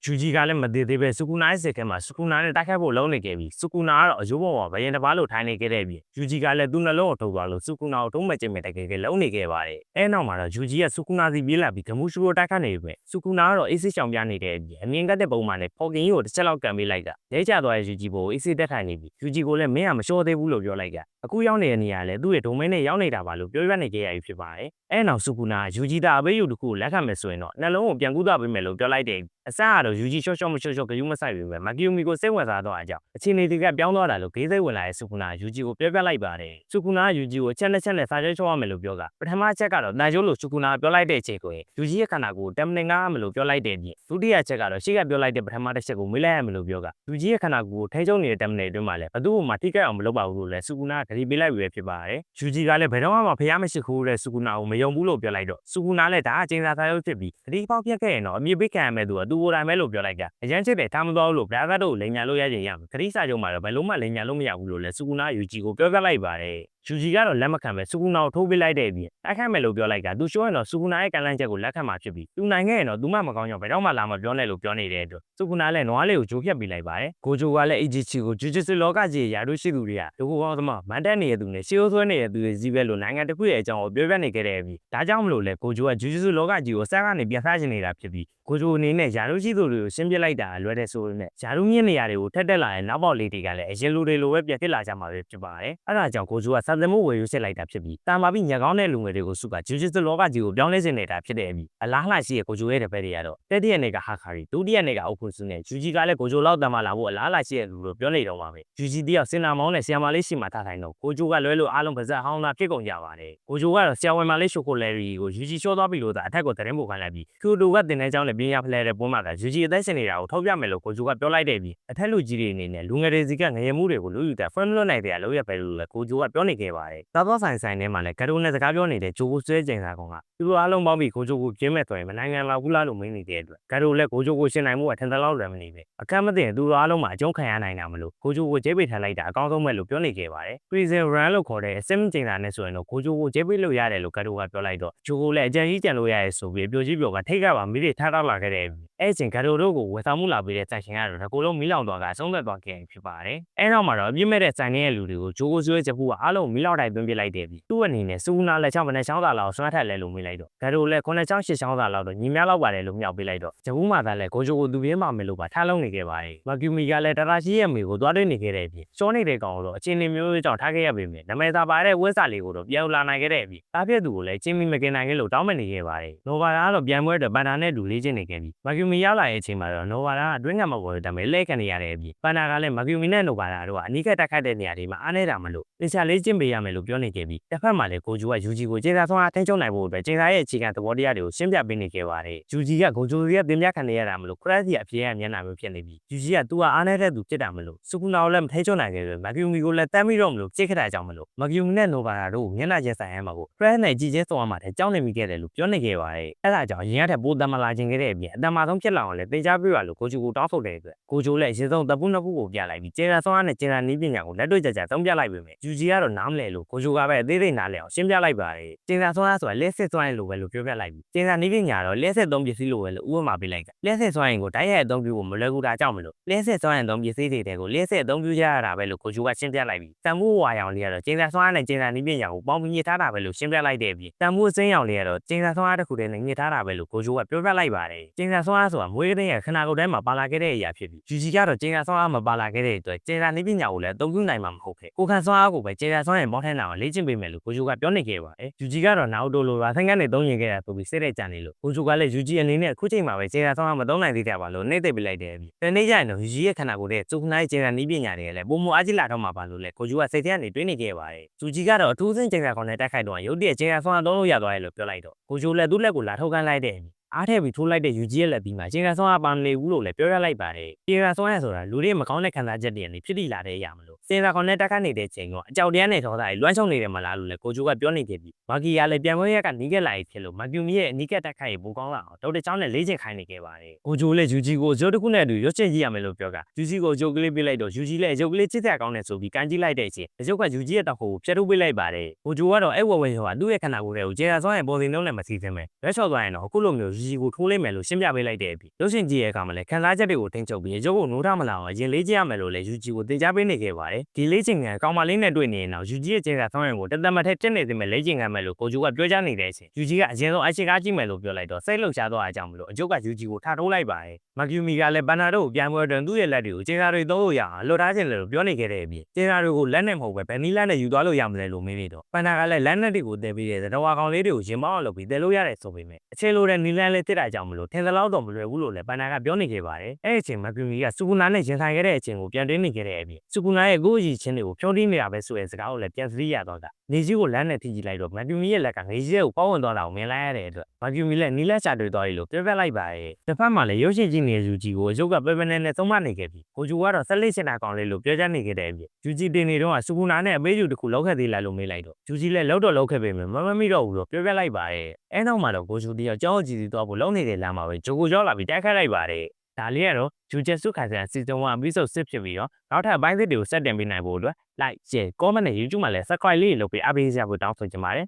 ဂျူဂျီကလည်းမသေးသေးပဲစကူနာရဲ့စက်ကမှာစကူနာနဲ့တိုက်ခိုက်ဖို့လုံးနေခဲ့ပြီးစကူနာကတော့အယိုးပေါ်မှာဘယင်တစ်ပါးလို့ထိုင်နေခဲ့တဲ့ပြီးဂျူဂျီကလည်းသူ့နှလုံးကိုထုတ်သွားလို့စကူနာကိုထုံးမဲ့ကျင်မဲ့တိုက်ခိုက်လုံးနေခဲ့ပါတယ်အဲနောက်မှာတော့ဂျူဂျီကစကူနာစီပြေးလာပြီးဂမူရှူကိုတိုက်ခတ်နေပြီစကူနာကတော့အေးစစ်ချောင်ပြနေတဲ့ပြီးအမြင်ကတဲ့ပုံမှန်နဲ့ဖော်ကင်ကြီးကိုတစ်ချက်လောက်ကန်ပေးလိုက်တာလဲကျသွားတဲ့ဂျူဂျီကိုအေးစစ်တက်ထိုင်နေပြီးဂျူဂျီကိုလည်းမင်းကမလျှော်သေးဘူးလို့ပြောလိုက်ကအခုရောက်နေတဲ့နေရာလည်းသူ့ရဲ့ဒုံမင်းနဲ့ရောက်နေတာပါလို့ပြောပြနေကြရပြီဖြစ်ပါတယ်အဲနောက်စကူနာဂျူဂျီတာအဘေးယူတစ်ခုကိုလက်ခံမယ်ဆိုရင်တော့နှလုံးကိုပြန်ကူးသွားပေးမယ်လို့ပြောလိုက်တဲ့အစကတော့ယူဂျီရှော့ရှော့မရှော့ရှော့ဂယူးမဆိုင်ပြီပဲမကီယိုမီကိုစိတ်ဝင်စားတော့အကြောင်းအခြေအနေတွေကပြောင်းသွားတာလို့ဂေးစိတ်ဝင်လာတဲ့စကူနာယူဂျီကိုပြောပြလိုက်ပါတယ်စကူနာယူဂျီကိုချက်နဲ့စာချုပ်ချောရမယ်လို့ပြောကပထမချက်ကတော့တန်ချိုးလို့စကူနာပြောလိုက်တဲ့အချိန်ကိုယူဂျီရဲ့ခန္ဓာကိုယ်တမ်မင်ငါမလို့ပြောလိုက်တဲ့ပြင်ဒုတိယချက်ကတော့ရှေ့ကပြောလိုက်တဲ့ပထမတစ်ချက်ကိုမေးလိုက်ရမယ်လို့ပြောကယူဂျီရဲ့ခန္ဓာကိုယ်ကိုထိန်းချုပ်နေတဲ့တမ်မင်အတွင်းမှာလည်းဘသူ့ကိုမှထိခိုက်အောင်မလုပ်ပါဘူးလို့လည်းစကူနာကဂရီပေးလိုက်ပြီဖြစ်ပါတယ်ယူဂျီကလည်းဘယ်တော့မှဖျားမရှိခိုးတဲ့စကူနာကိုမယုံဘူးလို့ပြောလိုက်တော့စကူနာလည်းဒါအကျဉ်းစာချုပ်ဖြစ်ပြီးဂရီပေါက်ပြက်ခဲ့ရင်တော့အမြင့်ပေးခံရမယ်သူကသူ့ကိုယ်တိုင်ပဲလို့ပြောလိုက်တာအရန်ချစ်တယ်ထားမသွားဘူးလို့ဗျာကတော့လိန်ညာလို့ရရင်ရမယ်ဂရီစာချုပ်မှာတော့ဘယ်လုံးမှလိန်ညာလို့မရဘူးလို့လည်းစကူနာယူဂျီကိုပြောပြလိုက်ပါတယ်ယူဂျီကတော့လက်မခံပဲစကူနာကိုထိုးပေးလိုက်တဲ့အပြင်တိုက်ခိုက်မယ်လို့ပြောလိုက်ကသူရှိုးရင်တော့စကူနာရဲ့ကန့်လန့်ချက်ကိုလက်ခံမှာဖြစ်ပြီးသူနိုင်ခဲ့ရင်တော့သူမှမကောင်းကြောင်ဘယ်တော့မှလာမပြောနဲ့လို့ပြောနေတဲ့အတွက်စကူနာလည်းနွားလေးကိုဂျိုးဖြတ်ပေးလိုက်ပါတယ်ကိုဂျိုကလည်းအီဂျီချီကိုဂျူဂျီစလောကကြီးရာတို့ရှိသူတွေကဒုက္ခကောင်းသမားမန်တက်နေတဲ့သူနဲ့ရှေးရိုးဆွဲနေတဲ့သူတွေကြီးပဲလို့နိုင်ငံတစ်ခုရဲ့အကြောင်းကိုပြောပြနေခဲ့တဲ့အပြီးဒါကြောင့်မလို့လဲကိုဂျိုကဂျူဂျီစလောကကြီးကိုဆက်ကနေပြန်စားချင်နေတာဖြစ်ပြီးကိုဂျိုအနေနဲ့ယာတို့ရှိသူတွေကိုရှင်းပြလိုက်တာလွယ်တဲ့ဆိုရင်ယာတို့မြင့်နေရာတွေကိုထက်တက်လာတဲ့နောက်ပေါက်လေးတွေကလည်းအရင်လူတွေလိုပဲပြန်ဖြစ်လာကြမှာပဲဖြစ်ပါတယ်အဲဒါကြောင့်ကိုဂျိုကစံသမှုဝယ်ယူစစ်လိုက်တာဖြစ်ပြီးတာမာပြီးညကောင်းတဲ့လူငယ်တွေကိုစုကဂျူဂျီစလောကကြီးကိုပြောင်းလဲစင်နေတာဖြစ်တဲ့အပြီးအလားလှရှိတဲ့ကိုဂျိုရဲ့တပည့်တွေကတော့တတိယနေ့ကဟာခါရီဒုတိယနေ့ကအုပ်ခုစုနဲ့ဂျူဂျီကလည်းကိုဂျိုလောက်တမ်းမှလာဖို့အလားလှရှိတဲ့လူလို့ပြောနေတော့ပါပဲဂျူဂျီတယောက်စင်နာမောင်းနဲ့ဆီယမာလေးရှိမှထားထိုင်တော့ကိုဂျိုကလွဲလို့အားလုံးပါဇက်ဟောင်းသားဖြစ်ကုန်ကြပါတယ်ကိုဂျိုကတော့ဆီယဝဲမာလေးရှိုကိုလဲရီကိုဂျူဂျီရှော့သွားပြီလို့သာအထက်ကိုသတင်းပို့ခိုင်းလိုက်ပြီးကျူတိုကတင်တဲ့ကြောင်းနဲ့ပြင်းရဖလဲတဲ့ပွဲမှာကဂျူဂျီအသက်ရှင်နေတာကိုထောက်ပြမယ်လို့ကိုဂျိုကပြောလိုက်တဲ့ပြီးအထက်လူကြီးတွေအနေနဲ့လူငယ်တွေစီကငရေမှုတွေကိုလူယူတဲ့ friend လွတ်နိုင်တဲ့အလုပ်ရပဲလို့လည်းကိုဂျိုကပြောနေခဲ့ပါတယ်သာသောဆိုင်ထဲမှာလည်းဂရိုနဲ့စကားပြောနေတဲ့ဂျိုကိုဆွဲကျင်စာကောင်ကသူတို့အားလုံးပေါင်းပြီးကိုဂျိုကိုပြင်းမဲ့ဆိုရင်မနိုင်ငံလာဘူးလားလို့မင်းနေတဲ့အတွက်ဂရိုလည်းကိုဂျိုကိုရှင်းနိုင်မှုအထင်သလောက်လည်းမနေပဲအခက်မသိရင်သူတို့အားလုံးမှာအကျုံးခံရနိုင်တာမလို့ကိုဂျိုကိုဂျေးပိတ်ထားလိုက်တာအကောင်းဆုံးပဲလို့ပြောနေခဲ့ပါတယ် prison run လို့ခေါ်တဲ့အစင်းကျင်စာနဲ့ဆိုရင်တော့ကိုဂျိုကိုဂျေးပိတ်လို့ရတယ်လို့ဂရိုကပြောလိုက်တော့ဂျိုကိုလည်းအကြံကြီးကြံလို့ရတယ်ဆိုပြီးအပြိုကြီးပြောကထိတ်ကပါမိတွေထားတော့လာခဲ့တဲ့အဲ့ချိန်ဂရိုတို့ကိုဝယ်ဆောင်မှုလာပေးတဲ့ဆိုင်ရှင်ကတော့ဒီကိုလုံးမီးလောင်သွားကအဆုံးသက်သွားခဲ့ဖြစ်ပါတယ်အဲ့နောက်မှာတော့အပြစ်မဲ့တဲ့ဆိုင်ရဲ့လူတွေကိုဂျိုကိုဆွဲချက်ပူကအားလုံးမီးလောင်တိုင်းသွင်းပြလိုက်တယ်ပြီးသူ့အနေနဲ့စူနာလက်ချောင်းမနဲ့ချောင်းသာလောက်ဆွမ်းထက်လဲလို့မေးလိုက်တော့ဂရိုလည်း9ချောင်း10ချောင်းသာလောက်တော့ညီများလောက်ပါတယ်လို့မြောက်ပေးလိုက်တော့ဂျပူးမှာသာလဲကိုဂျိုကိုသူပြင်းမှမယ်လို့ပါထားလုံးနေခဲ့ပါတယ်မကီမီကလည်းတရာရှိရဲ့မိကိုသွားတွေ့နေခဲ့တဲ့ပြီးရှောနေတဲ့ကောင်တော့အချင်းနေမျိုးကြောင့်ထားခဲ့ရပေမဲ့နမဲသာပါတဲ့ဝက်စာလေးကိုတော့ပြန်လာနိုင်ခဲ့တဲ့ပြီးတားပြက်သူကိုလည်းချင်းမီမကင်နိုင်ခဲ့လို့တောင်းမနေခဲ့ပါတယ်နိုဗာရာကတော့ပြန်ပွဲတော့ပန်တာနဲ့လူလေးချင်းနေခဲ့ပြီးမကီမီရောက်လာတဲ့အချိန်မှာတော့နိုဗာရာကအတွင်းကမပေါ်တဲ့တမဲလဲခံနေရတဲ့အပြီးပန်တာကလည်းမကီမီနဲ့နိုဗာရာတို့ကအနီးကတက်ခတ်တဲ့နေရာတွေမှာအားနေတာမလို့တင်ချာလေးချင်းပေးရမယ်လို့ပြောနေခဲ့ပြီးတစ်ဖက်မှာလည်းကိုဂျိုကယူဂျီကိုကျေသာဆုံးအားထိန်းချုပ်နိုင်ဖို့အတွက်ကျေသာရဲ့အခြေခံသဘောတရားတွေကိုရှင်းပြပေးနေခဲ့ပါတယ်ယူဂျီကကိုဂျိုရဲ့တင်ပြခံနေရတာမလို့ခရက်စီအပြေးရမျက်နှာမျိုးဖြစ်နေပြီးယူဂျီကသူကအားနေတဲ့သူဖြစ်တာမလို့စကူနာကိုလည်းမထိန်းချုပ်နိုင်ခဲ့ပဲမကီမီကိုလည်းတမ်းပြီးတော့မလို့ကြိတ်ခတာကြောင့်မလို့မကီမီနဲ့နိုဗာရာတို့မျက်နှာချင်းဆိုင်ရမှာကိုခရက်နဲ့ကြည်ချင်းဆောင်ရမှာတဲ့ကြောင်းနေမိခဲ့တယ်လို့ပြောနေခဲ့ပါတယ်အဲ့ဒါကြောင့်ရင်ရတဲ့ပိုးတမလာခြင်းခဲ့တဲ့အပြင်အတမဆုံးဖြစ်လာအောင်လည်းတင်ကြားပြရလို့ကိုဂျိုကိုတောင်းဆိုတဲ့အတွက်ကိုဂျိုလည်းအရင်ဆုံးတပူးနှစ်ပူးကိုပြလိုက်ပြီးကျေသာဆောင်ရနဲ့ကျေသာနီးပညာကိုလက်တွေ့ကြသုံးပြလိုက်ပေမဲ့ယူဂျီကတော့နားမလဲလို့ကိုဂျိုကပဲအသေးသေးနားလဲအောင်ရှင်းပြလိုက်ပါတယ်ကျေသာဆောင်ရဆိုတာလက်စစ်စွမ်းရလို့ပဲလို့ပြောပြလိုက်ပြီးကျေသာနီးပညာတော့လက်စစ်သုံးပစ္စည်းလိုပဲလို့ဥပမာပေးလိုက်ကလက်စစ်စွမ်းရင်ကိုတိုက်ရိုက်အသုံးပြုဖို့မလွယ်ကူတာကြောင့်မလို့လက်စစ်စွမ်းရင်သုံးပစ္စည်းတွေကိုလက်စစ်အသုံးပြုကြရတာပဲလို့ကိုဂျိုကရှင်းပြလိုက်ပြီးတန်ဖိုးဝါရောင်လေးကတော့ကျေသာဆောင်ရနဲ့ကျေသာနီးပညာကိုပေါင်းပြီးညှစ်ထားတာပဲလို့ရှင်းပြလိုက်တဲ့အပြင်တန်ဖိုးစင်းရောင်လေးကတော့ကျေသာဆောင်ရတစ်ခုတည်းနဲ့ညှစ်ထားတာပဲလို့ကိုဂျိုကပြောပြလိုက်ပါတယ်ကျေသာဆောင်ရဆိုတာမွေးကလေးရဲ့ခနာကုတ်ထဲမှာပါလာခဲ့တဲ့အရာဖြစ်ပြီးယူဂျီကတော့ကျေသာဆောင်ရမပါလာခဲ့တဲ့အတွက်ကျေသာနီးပညာကိုလည်းအသုံးပြုနိုင်မှာမဟုတ်ခဲ့ကိုခန့်ဆောင်ရကိုပဲကျေသာဆောင်ရပေါင်းထမ်းတာကိုလေ့ကျင့်ပေးမယ်လို့ကိုဂျိုကပြောနေခဲ့ပါတယ်ယူဂျီကတော့နာအိုတိုလိုပါဆန်းကနေသုံးရင်ခဲ့တာဆိုပြီးစိတ်တဲ့ကြံနေလို့ကိုဂျိုကလည်းယူဂျီအနေနဲ့အခုချိန်မှာပဲကျေသာဆောင်ရမသုံးနိုင်သေးတာပါလို့နှိမ့်သိပ်ပေးလိုက်တယ်ပြီးတနေ့ကျရင်တော့ယူဂျီရဲ့ခနာကိုယ်တဲ့စုခနိုင်ကျေသာနီးပညာတွေလည်းပုံမအားကြီးလာတော့မှာပါလို့လည်းကိုဂျိုကစိတ်ထဲကနေတွေးနေခဲ့ပါတယ်ယူဂျီကတော့အထူးစင်းကျေသာကောင်နဲ့တိုက်ခိုက်တော့ရုတ်တရက်ကျေသာဆောင်ရသုံးလို့ရသွားတယ်လို့ပြောလိုက်တော့ကိုဂျိုလည်းသူ့လက်ကိုလာထုတ်ခိုင်းလိုက်တဲ့အားထည့်ပြီးထိုးလိုက်တဲ့ယူဂျီရဲ့လက်ပြီးမှကျေသာဆောင်ရပါမနေဘူးလို့လည်းပြောရလိုက်ပါတယ်ကျေသာဆောင်ရဆိုတာလူတွေမကောင်းတဲ့ခံစားချက်တွေနဲ့ဖြစ်တည်လာတဲ့အရာမလို့စင်သာကောင်နဲ့တိုက်ခိုက်နေတဲ့ချိန်ကအကြောက်တရားနဲ့ထောသားတွေလွှမ်းချုံနေတယ်မလားလို့လည်းကိုဂျိုကပြောနေခဲ့ပြီးမာကီယာလည်းပြန်ပွဲရက်ကနီးကက်လာပြီဖြစ်လို့မကီမီရဲ့အနီးကက်တိုက်ခိုက်ရေးပိုကောင်းလာအောင်ဒေါက်တာချောင်းနဲ့လေ့ကျင့်ခိုင်းနေခဲ့ပါတယ်ကိုဂျိုလည်းယူဂျီကိုဂျိုတစ်ခုနဲ့အတူရွတ်ချင်ကြည့်ရမယ်လို့ပြောကယူဂျီကိုဂျိုကလေးပေးလိုက်တော့ယူဂျီလည်းဂျိုကလေးချစ်တဲ့ကောင်းနဲ့ဆိုပြီးကန်ကြည့်လိုက်တဲ့အချိန်ဂျိုကယူဂျီရဲ့တောက်ကိုဖျက်ထုတ်ပေးလိုက်ပါတယ်ကိုဂျိုကတော့အဲ့ဝဲဝဲဟောသူ့ရဲ့ခန္ဓာကိုယ်တွေကိုကျေသာဆောင်ရပေါ်စီနှုံးနဲ့မစီစင်းပဲလက်ချော့သွားရင်တော့အခုလိုမျိုးယူ ဂျီကိုထိုးလိုက်မယ်လို့ရှင်းပြပေးလိုက်တဲ့အပြင်ရုပ်ရှင်ကြည့်ရဲ့အခါမှာလည်းခန်းစားချက်တွေကိုထိန်းချုပ်ပြီးရုပ်ကိုနိုးထမလာအောင်အရင်လေးကျရမယ်လို့လည်းယူဂျီကိုတင်ကြားပေးနေခဲ့ပါတယ်ဒီလေးချိန်ကကောင်မလေးနဲ့တွေ့နေရင်တော့ယူဂျီရဲ့ကျင်းစာဆောင်းရင်ကိုတသက်မထက်တက်နေသိမဲ့လေးချိန်ကမယ်လို့ကိုဂျူကပြောကြားနေတဲ့အချိန်ယူဂျီကအရင်ဆုံးအရှိကားကြည့်မယ်လို့ပြောလိုက်တော့စိတ်လှုပ်ရှားသွားတဲ့အကြောင်းမလို့အကျုပ်ကယူဂျီကိုထားထိုးလိုက်ပါတယ်မကျူမီကလည်းဘန်နာတို့ကိုပြန်ပွဲတွင်သူ့ရဲ့လက်တွေကိုကျင်းစာတွေသုံးလို့ရအောင်လွတ်ထားခြင်းလည်းလို့ပြောနေခဲ့တဲ့အပြင်ကျင်းစာတွေကိုလက်နဲ့မဟုတ်ပဲဗန်နီလာနဲ့ယူသွားလို့ရမလဲလို့မေးပြီးတော့ဘန်နာကလည်းလက်နဲ့တွေကိုတည်ပြီးတဲ့သတ္တဝါကောင်လေးတွေကိုရင်မောင်းအောင်လုပ်ပြီးတည်လို့ရတယ်ဆိုပေမဲ့အခြေလိုတဲ့နီလန်းလေးတစ်တာကြောင့်မလို့ထင်သလောက်တော့မလွယ်ဘူးလို့လည်းဘန်နာကပြောနေခဲ့ပါတယ်အဲ့အချိန်မကျူမီကစူကူနာနဲ့ရင်ဆိုင်ခဲ့တဲ့အချိန်ကိုပြန်တင်းနေခဲ့တဲ့အပြင်စူကူနာရဲ့ကိုယ့်အကြီးချင်းတွေကိုဖြုံးတင်းနေတာပဲဆိုတဲ့စကားကိုလည်းပြန်သတိရတော့တာနေကြီးကိုလမ်းနဲ့ထိကြည့်လိုက်တော့မကျူမီရဲ့လက်ကငေးကြီးကိုပေါဝင်သွားတာကိုမြင်လိုက်ရတဲ့အတွက်မကျူမီလည်းနီလက်ချတွေ့သွားပြီလို့ပြောပြလိုက်ပါတယ်တစ်ဖက်မှာလည်းရုပ်ရှင်ကြည့်နေတဲ့ယူဂျီကိုအကျုပ်ကပဲပဲနဲ့သုံးမနေခဲ့ပြီးကိုဂျူကတော့ဆက်လက်စင်တာကောင်လေးလို့ပြောကြားနေခဲ့တဲ့အပြင်ယူဂျီတင်နေတော့စူကူနာနဲ့အမေးယူတစ်ခုလောက်ခဲ့သေးလားလို့မေးလိုက်တော့ယူဂျီလည်းလောက်တော့လောက်ခဲ့ပေမဲ့မမိတော့ဘူးလို့ပြောပြလိုက်ပါတယ်အဲနောက်မှာတော့ကိုဂျူတယောက်ကြောင်းကြည့်စီသွားဖို့လုံနေတဲ့လမ်းမှာပဲဂျိုကိုရောက်လာပြီးတိုက်ခတ်လိုက်ပါတယ်ဒါလေးကတော့ဂျူဂျက်စုခိုင်ဆန်စီဇန်1 episode 6ဖြစ်ပြီးတော့နောက်ထပ်အပိုင်းသစ်တွေကိုဆက်တင်ပေးနိုင်ဖို့အတွက် like share comment နဲ့ YouTube မှာလည်း subscribe လေးလုပ်ပြီးအားပေးကြဖို့တောင်းဆိုချင်ပါတယ်